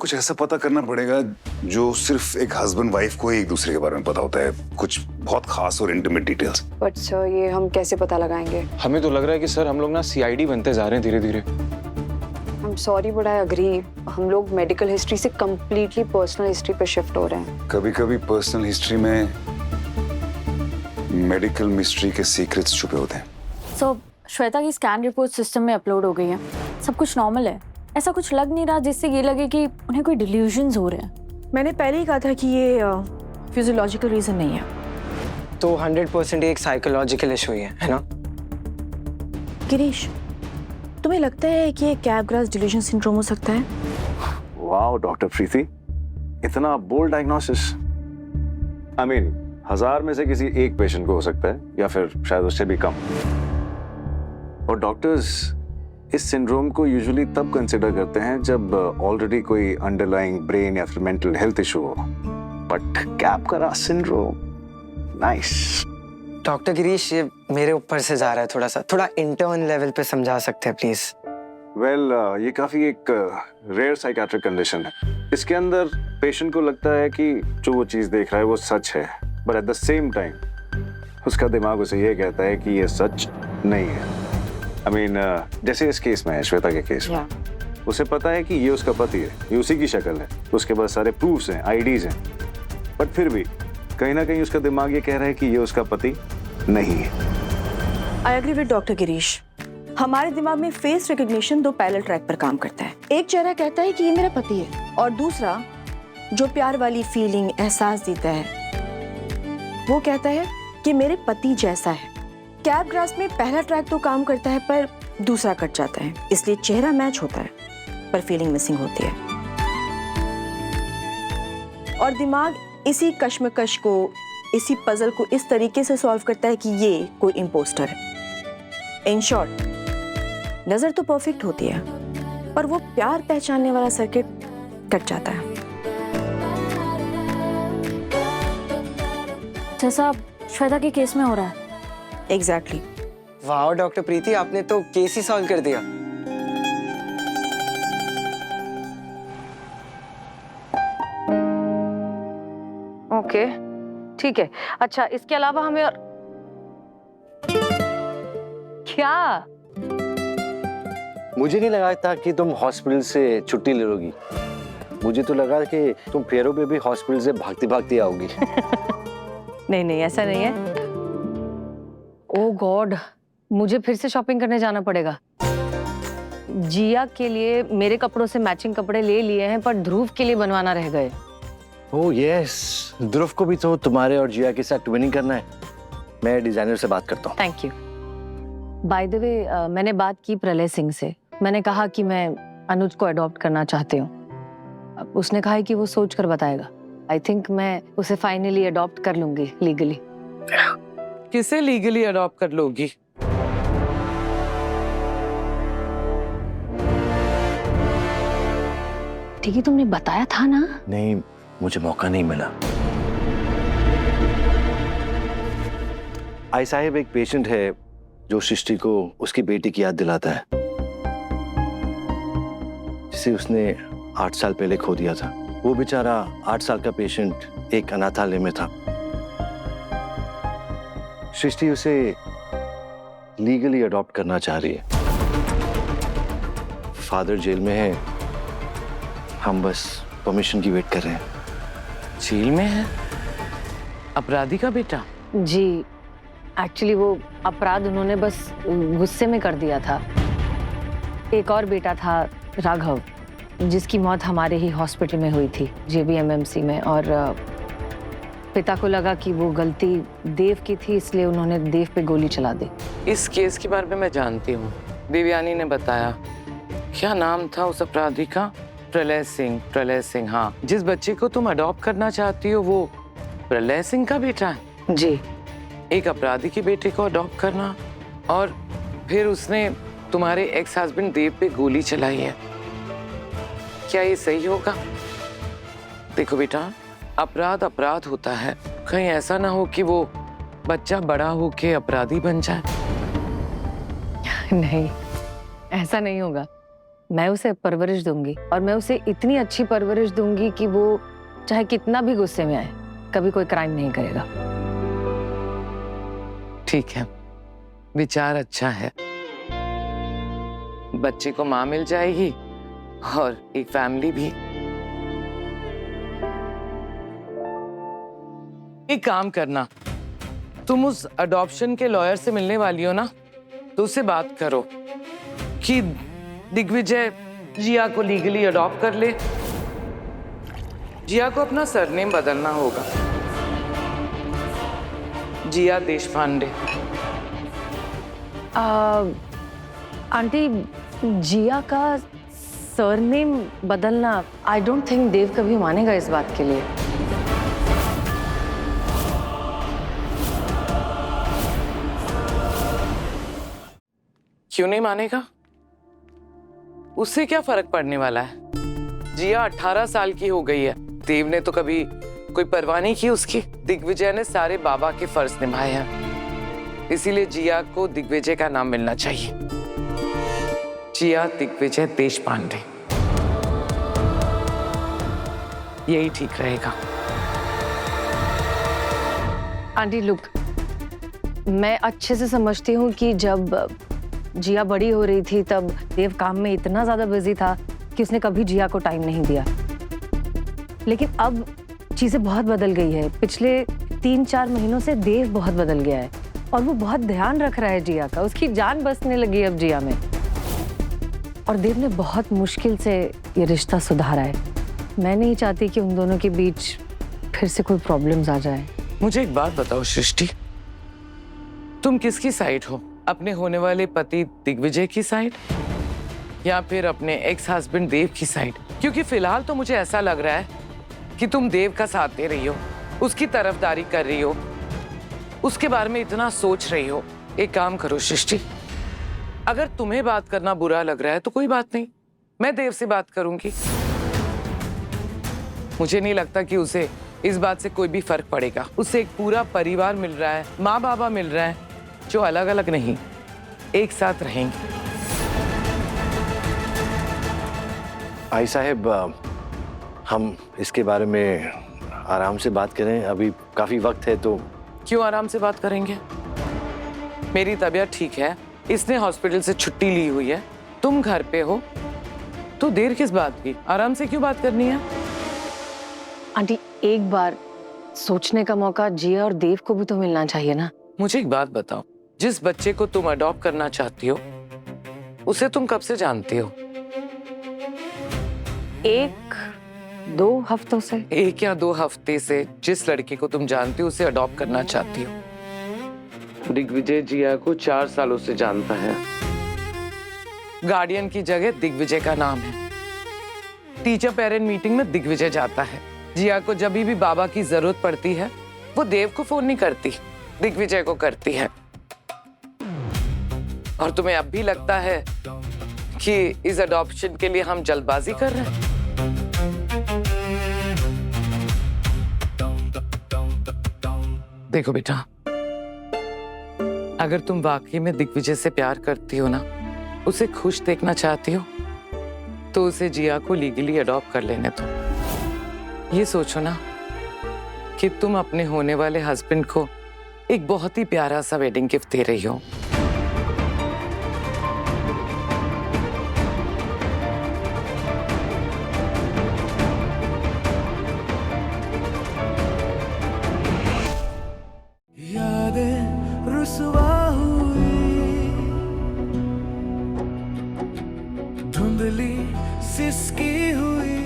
कुछ ऐसा पता करना पड़ेगा जो सिर्फ एक हस्बैंड वाइफ को ही एक दूसरे के बारे में पता होता है, कुछ बहुत खास और इंटीमेट डिटेल्स। बट सर ये हम कैसे पता लगाएंगे? हमें तो लग रहा है कि सर हम लोग ना सीआईडी बनते जा रहे हैं धीरे धीरे। I am sorry but I agree, हम लोग मेडिकल हिस्ट्री से कंप्लीटली पर्सनल हिस्ट्री पे शिफ्ट हो रहे हैं। कभी कभी पर्सनल हिस्ट्री में मेडिकल मिस्ट्री के सीक्रेट्स छुपे होते हैं। सो श्वेता की स्कैन रिपोर्ट सिस्टम में अपलोड हो गई है, सब कुछ नॉर्मल है, ऐसा कुछ लग नहीं रहा जिससे ये लगे कि उन्हें कोई डिल्यूजन्स हो रहे हैं। मैंने पहले ही कहा था कि ये फिजियोलॉजिकल रीजन नहीं है। तो 100% एक साइकोलॉजिकल इशू है ना? गिरीश, तुम्हें लगता है कि ये कैपग्रास डिल्यूजन सिंड्रोम हो सकता है? वाओ डॉक्टर प्रीति, इतना बोल्ड डायग्नोसिस। आई मीन 1000 में से किसी एक पेशेंट को हो सकता है या फिर शायद उससे भी कम। और डॉक्टर्स इस सिंड्रोम को यूजुअली तब कंसिडर करते हैं जब ऑलरेडी कोई अंडरलाइंग ब्रेन या फिर मेंटल हेल्थ इशू हो। But Capgras syndrome, nice. Doctor Girish, ये मेरे ऊपर से जा रहा है, थोड़ा इंटर्न लेवल पे समझा सकते हैं प्लीज? वेल, ये काफी एक रेयर साइकेट्रिक कंडीशन है। इसके अंदर पेशेंट को लगता है कि जो वो चीज देख रहा है वो सच है, but at the same time उसका दिमाग उसे ये कहता है कि ये सच नहीं है। I mean, जैसे इस केस में है, श्वेता के केस में, उसे पता है कि ये उसका पति है, ये उसी की शक्ल है, उसके पास सारे प्रूफ्स हैं, आईडीज हैं, बट फिर भी कहीं ना कहीं उसका दिमाग ये कह रहा है कि ये उसका पति नहीं है। I agree with doctor Girish. हमारे दिमाग में फेस रिकग्निशन 2 पैरेलल ट्रैक पर काम करता है। एक चेहरा कहता है कि ये मेरा पति है, और दूसरा जो प्यार वाली फीलिंग, एहसास देता है, वो कहता है कि मेरे पति जैसा है। कैपग्रास में पहला ट्रैक तो काम करता है पर दूसरा कट जाता है, इसलिए चेहरा मैच होता है पर फीलिंग मिसिंग होती है। और दिमाग इसी कश्मकश को, इसी पजल को इस तरीके से सॉल्व करता है कि ये कोई इम्पोस्टर है। इन शॉर्ट, नजर तो परफेक्ट होती है पर वो प्यार पहचानने वाला सर्किट कट जाता है। जैसा श्वेता के केस में हो रहा है। एग्जैक्टली। वाह डॉक्टर प्रीति, आपने तो केस ही सॉल्व कर दिया। ओके, ठीक है। अच्छा, इसके अलावा हमें और क्या? मुझे नहीं लगा था कि तुम हॉस्पिटल से छुट्टी ले लोगी। मुझे तो लगा कि तुम फेरों पे भी हॉस्पिटल से भागती भागती आओगी। नहीं नहीं, ऐसा नहीं है। ओह गॉड, मुझे फिर से शॉपिंग करने जाना पड़ेगा। जिया के लिए मेरे कपड़ों से मैचिंग कपड़े ले लिए हैं पर ध्रुव के लिए बनवाना रह गए। ओह यस, ध्रुव को भी तो तुम्हारे और जिया के साथ ट्विनिंग करना है। मैं डिजाइनर से बात करता हूँ। Thank you. By the way, मैंने बात की प्रलय सिंह से। मैंने कहा कि मैं अनुज को अडॉप्ट करना चाहती हूँ। उसने कहा है कि वो सोच कर बताएगा। आई थिंक मैं उसे फाइनली अडॉप्ट कर लूंगी लीगली। किसे लीगली अडॉप्ट कर लोगी? ठीक है, तुमने बताया था ना? नहीं, मुझे मौका नहीं मिला। आई साहिब एक पेशेंट है जो सृष्टि को उसकी बेटी की याद दिलाता है, जिसे उसने 8 साल पहले खो दिया था। वो बेचारा 8 साल का पेशेंट एक अनाथालय में था। सृष्टि उसे लीगली अडॉप्ट करना चाह रही है। फादर जेल में है, हम बस परमिशन की वेट कर रहे हैं। जेल में है? अपराधी का बेटा? जी, एक्चुअली वो अपराध उन्होंने बस गुस्से में कर दिया था। एक और बेटा था राघव, जिसकी मौत हमारे ही हॉस्पिटल में हुई थी, JBMMC में। और पिता को लगा कि वो गलती देव की थी, इसलिए उन्होंने देव पे गोली चला दी। इस केस के बारे में मैं जानती हूँ, देवयानी ने बताया। क्या नाम था उस अपराधी का? प्रलय सिंह। प्रलय सिंह, हाँ। जिस बच्चे को तुम अडॉप्ट करना चाहती हो वो प्रलय सिंह का बेटा है? जी। एक अपराधी के बेटे को अडॉप्ट करना, और फिर उसने तुम्हारे एक्स हस्बैंड देव पे गोली चलाई है। क्या ये सही होगा? देखो बेटा, अपराध अपराध होता है। कहीं ऐसा ना हो कि वो बच्चा बड़ा होके अपराधी बन जाए। नहीं, ऐसा नहीं होगा। मैं उसे परवरिश दूंगी और मैं उसे इतनी अच्छी परवरिश दूंगी कि वो चाहे कितना भी गुस्से में आए कभी कोई क्राइम नहीं करेगा। ठीक है, विचार अच्छा है। बच्चे को माँ मिल जाएगी और एक फैमिली भी। एक काम करना, तुम उस अडॉप्शन के लॉयर से मिलने वाली हो ना, तो उससे बात करो कि दिग्विजय जिया को लीगली अडॉप्ट कर ले। जिया को अपना सरनेम बदलना होगा, जिया देशपांडे। आंटी, जिया का सरनेम बदलना, आई डोंट थिंक देव कभी मानेगा इस बात के लिए। क्यों नहीं मानेगा? उससे क्या फर्क पड़ने वाला है? जिया 18 साल की हो गई है। देव ने तो कभी कोई परवाह नहीं की उसकी। दिग्विजय ने सारे बाबा के फर्ज निभाए हैं, इसीलिए जिया को दिग्विजय का नाम मिलना चाहिए। जिया दिग्विजय देशपांडे, यही ठीक रहेगा। आंटी लुक, मैं अच्छे से समझती हूँ कि जब जिया बड़ी हो रही थी तब देव काम में इतना ज्यादा बिजी था कि उसने कभी जिया को टाइम नहीं दिया। लेकिन अब चीजें बहुत बदल गई है। पिछले 3-4 महीनों से देव बहुत बदल गया है और वो बहुत ध्यान रख रहा है जिया का। उसकी जान बसने लगी अब जिया में, और देव ने बहुत मुश्किल से ये रिश्ता सुधारा है। मैं नहीं चाहती कि उन दोनों के बीच फिर से कोई प्रॉब्लम्स आ जाए। मुझे एक बात बताओ सृष्टि, तुम किसकी साइड हो? अपने होने वाले पति दिग्विजय की साइड या फिर अपने एक्स हस्बैंड देव की साइड? क्योंकि फिलहाल तो मुझे ऐसा लग रहा है कि तुम देव का साथ दे रही हो, उसकी तरफदारी कर रही हो, उसके बारे में इतना सोच रही हो। एक काम करो सृष्टि, अगर तुम्हें बात करना बुरा लग रहा है तो कोई बात नहीं, मैं देव से बात करूंगी। मुझे नहीं लगता कि उसे इस बात से कोई भी फर्क पड़ेगा। उसे एक पूरा परिवार मिल रहा है, माँ बाबा मिल रहे हैं जो अलग अलग नहीं, एक साथ रहेंगे। आई साहब, हम इसके बारे में आराम से बात करें, अभी काफी वक्त है। तो क्यों आराम से बात करेंगे? मेरी तबीयत ठीक है, इसने हॉस्पिटल से छुट्टी ली हुई है, तुम घर पे हो, तो देर किस बात की? आराम से क्यों बात करनी है? आंटी, एक बार सोचने का मौका जिया और देव को भी तो मिलना चाहिए ना। मुझे एक बात बताओ, जिस बच्चे को तुम अडॉप्ट करना चाहती हो उसे तुम कब से जानती हो? 1-2 हफ्तों से। 1 या 2 हफ्ते से जिस लड़के को तुम जानती हो उसे अडॉप्ट करना चाहती हो। दिग्विजय जिया को 4 सालों से जानता है। गार्डियन की जगह दिग्विजय का नाम है। टीचर पेरेंट मीटिंग में दिग्विजय जाता है। जिया को जब भी बाबा की जरूरत पड़ती है वो देव को फोन नहीं करती, दिग्विजय को करती है। और तुम्हें अब भी लगता है कि इस अडॉप्शन के लिए हम जल्दबाजी कर रहे हैं? देखो बेटा, अगर तुम वाकई में दिग्विजय से प्यार करती हो ना, उसे खुश देखना चाहती हो, तो उसे जिया को लीगली अडॉप्ट कर लेने दो। ये सोचो ना कि तुम अपने होने वाले हस्बैंड को एक बहुत ही प्यारा सा वेडिंग गिफ्ट दे रही हो। यादें रुसवा हुई, धुंधली सिसकी हुई,